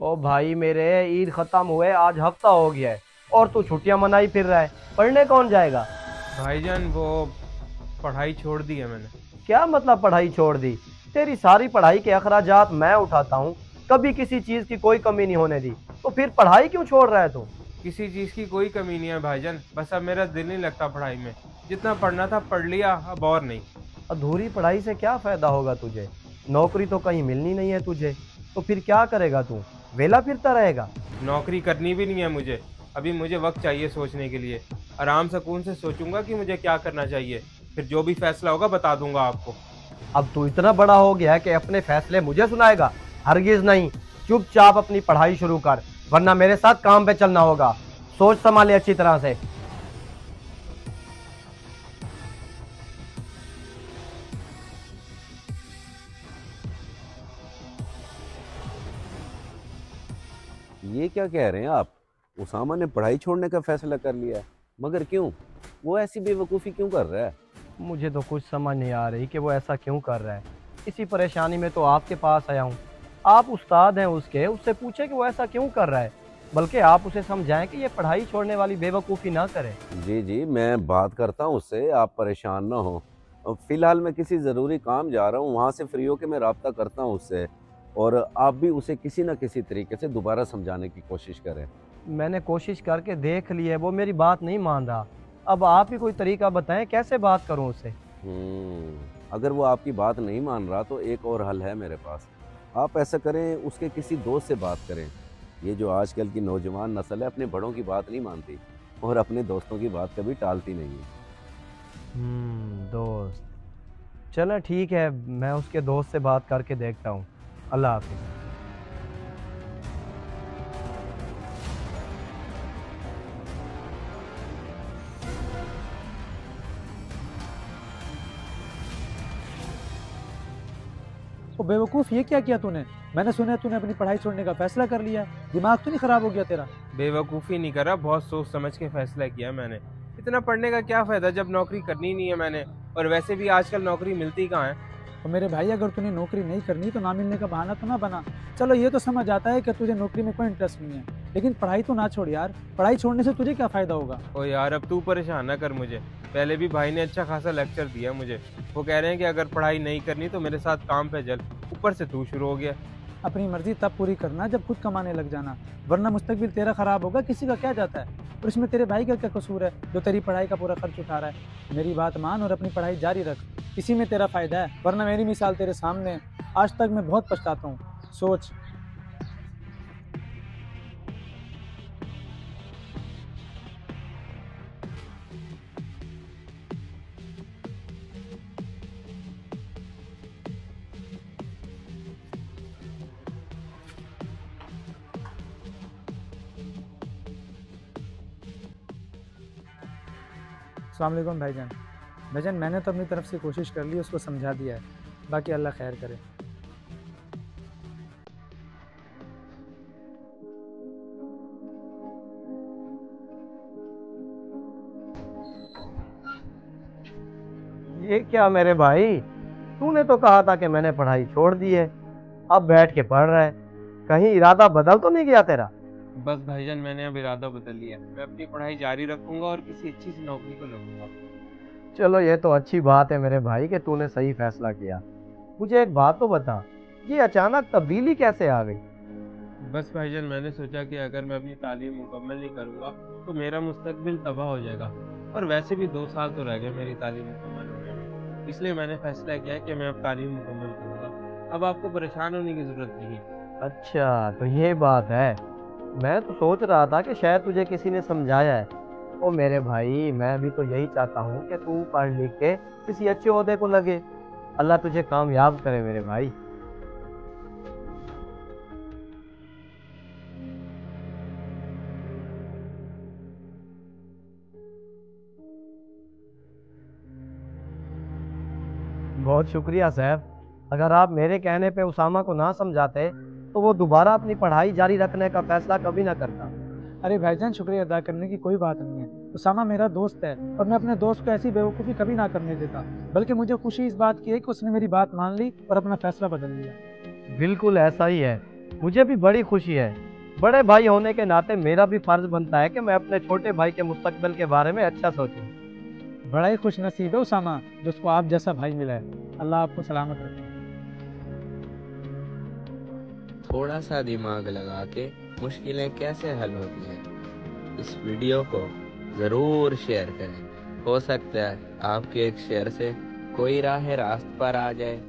ओ भाई मेरे, ईद खत्म हुए आज हफ्ता हो गया है और तू छुट्टियां मनाई फिर रहा है। पढ़ने कौन जाएगा? भाईजान वो पढ़ाई छोड़ दी है मैंने। क्या मतलब पढ़ाई छोड़ दी? तेरी सारी पढ़ाई के अखराजात मैं उठाता हूँ, कभी किसी चीज की कोई कमी नहीं होने दी, तो फिर पढ़ाई क्यों छोड़ रहा है तू? किसी चीज की कोई कमी नहीं है भाईजान, बस अब मेरा दिल नहीं लगता पढ़ाई में। जितना पढ़ना था पढ़ लिया, अब और नहीं। अधूरी पढ़ाई से क्या फायदा होगा तुझे? नौकरी तो कहीं मिलनी नहीं है तुझे, तो फिर क्या करेगा तू? वेला फिरता रहेगा? नौकरी करनी भी नहीं है मुझे। अभी मुझे वक्त चाहिए सोचने के लिए। आराम सुकून से सोचूंगा कि मुझे क्या करना चाहिए। फिर जो भी फैसला होगा बता दूंगा आपको। अब तू इतना बड़ा हो गया है कि अपने फैसले मुझे सुनाएगा? हरगिज नहीं। चुपचाप अपनी पढ़ाई शुरू कर, वरना मेरे साथ काम पे चलना होगा। सोच संभाले अच्छी तरह से। ये क्या कह रहे हैं आप? उसामा ने पढ़ाई छोड़ने का फैसला कर लिया है, मगर क्यों? वो ऐसी बेवकूफ़ी क्यों कर रहा है? मुझे तो कुछ समझ नहीं आ रही कि वो ऐसा क्यों कर रहा है। इसी परेशानी में तो आपके पास आया हूँ। आप उस्ताद हैं उसके, उससे पूछे कि वो ऐसा क्यों कर रहा है। बल्कि आप उसे समझाएं कि ये पढ़ाई छोड़ने वाली बेवकूफ़ी ना करे। जी जी, मैं बात करता हूँ उससे, आप परेशान ना हो। फिलहाल मैं किसी ज़रूरी काम जा रहा हूँ, वहाँ से फ्री होकर मैं रब्ता करता हूँ उससे। और आप भी उसे किसी न किसी तरीके से दोबारा समझाने की कोशिश करें। मैंने कोशिश करके देख ली है, वो मेरी बात नहीं मान रहा। अब आप ही कोई तरीका बताएं कैसे बात करूं उससे। अगर वो आपकी बात नहीं मान रहा तो एक और हल है मेरे पास। आप ऐसा करें, उसके किसी दोस्त से बात करें। ये जो आजकल की नौजवान नस्ल है, अपने बड़ों की बात नहीं मानती और अपने दोस्तों की बात कभी टालती नहीं है। दोस्त। चलो ठीक है, मैं उसके दोस्त से बात करके देखता हूँ। अल्लाह हाफिज। ओ बेवकूफ़, ये क्या किया तूने? मैंने सुना है तूने अपनी पढ़ाई छोड़ने का फैसला कर लिया है। दिमाग तो नहीं खराब हो गया तेरा? बेवकूफ़ी नहीं करा, बहुत सोच समझ के फैसला किया मैंने। इतना पढ़ने का क्या फायदा जब नौकरी करनी नहीं है मैंने। और वैसे भी आजकल नौकरी मिलती कहाँ है। तो मेरे भाई, अगर तूने नौकरी नहीं करनी तो ना मिलने का बहाना तो ना बना। चलो ये तो समझ आता है कि तुझे नौकरी में कोई इंटरेस्ट नहीं है, लेकिन पढ़ाई तो ना छोड़ यार। पढ़ाई छोड़ने से तुझे क्या फ़ायदा होगा? ओ यार, अब तू परेशान ना कर मुझे। पहले भी भाई ने अच्छा खासा लेक्चर दिया मुझे। वो कह रहे हैं कि अगर पढ़ाई नहीं करनी तो मेरे साथ काम पे चल। ऊपर से तू शुरू हो गया। अपनी मर्जी तब पूरी करना जब खुद कमाने लग जाना, वरना मुस्तकबिल तेरा खराब होगा, किसी का क्या जाता है। और इसमें तेरे भाई का क्या कसूर है जो तेरी पढ़ाई का पूरा खर्च उठा रहा है? मेरी बात मान और अपनी पढ़ाई जारी रख, इसी में तेरा फायदा है। वरना मेरी मिसाल तेरे सामने है। आज तक मैं बहुत पछताता हूँ। सोच। अस्सलाम वालेकुम भाईजान। भाईजान, मैंने तो अपनी तरफ से कोशिश कर ली, उसको समझा दिया है। बाकी अल्लाह खैर करे। ये क्या मेरे भाई, तूने तो कहा था कि मैंने पढ़ाई छोड़ दी है, अब बैठ के पढ़ रहा है। कहीं इरादा बदल तो नहीं गया तेरा? बस भाईजान, मैंने अब इरादा बदल लिया। मैं अपनी पढ़ाई जारी रखूंगा और किसी अच्छी सी नौकरी को लगूंगा। चलो ये तो अच्छी बात है मेरे भाई कि तूने सही फैसला किया। मुझे एक बात तो बता, ये अचानक तब्दीली कैसे आ गई? बस भाईजान, मैंने सोचा कि अगर मैं अपनी तालीम मुकम्मल नहीं करूंगा तो मेरा मुस्तकबिल तबाह हो जाएगा। और वैसे भी 2 साल तो रह गए मेरी तालीम मुकम्मल होने में। इसलिए मैंने फैसला किया है कि मैं अब तालीम मुकम्मल करूंगा। अब आपको परेशान होने की ज़रूरत नहीं है। अच्छा तो ये बात है। मैं तो सोच रहा था कि शायद तुझे किसी ने समझाया है। ओ मेरे भाई, मैं भी तो यही चाहता हूँ कि तू पढ़ लिख के किसी अच्छे ओहदे को लगे। अल्लाह तुझे कामयाब करे मेरे भाई। बहुत शुक्रिया साहब। अगर आप मेरे कहने पे उसामा को ना समझाते तो वो दोबारा अपनी पढ़ाई जारी रखने का फैसला कभी ना करता। अरे भाईजान, शुक्रिया अदा करने की कोई बात नहीं है। उसामा मेरा दोस्त है और मैं अपने दोस्त को ऐसी बेवकूफ़ी कभी ना करने देता। बल्कि मुझे खुशी इस बात की है कि उसने मेरी बात मान ली और अपना फैसला बदल लिया। बिल्कुल ऐसा ही है। मुझे भी बड़ी खुशी है। बड़े भाई होने के नाते मेरा भी फर्ज बनता है कि मैं अपने छोटे भाई के मुस्तकबिल के बारे में अच्छा सोचूं। बड़ा ही खुश नसीब है उसामा जो उसको आप जैसा भाई मिला है। अल्लाह आपको सलामत रखे। थोड़ा सा दिमाग लगा के मुश्किलें कैसे हल होती हैं, इस वीडियो को ज़रूर शेयर करें। हो सकता है आपके एक शेयर से कोई राह रास्त पर आ जाए।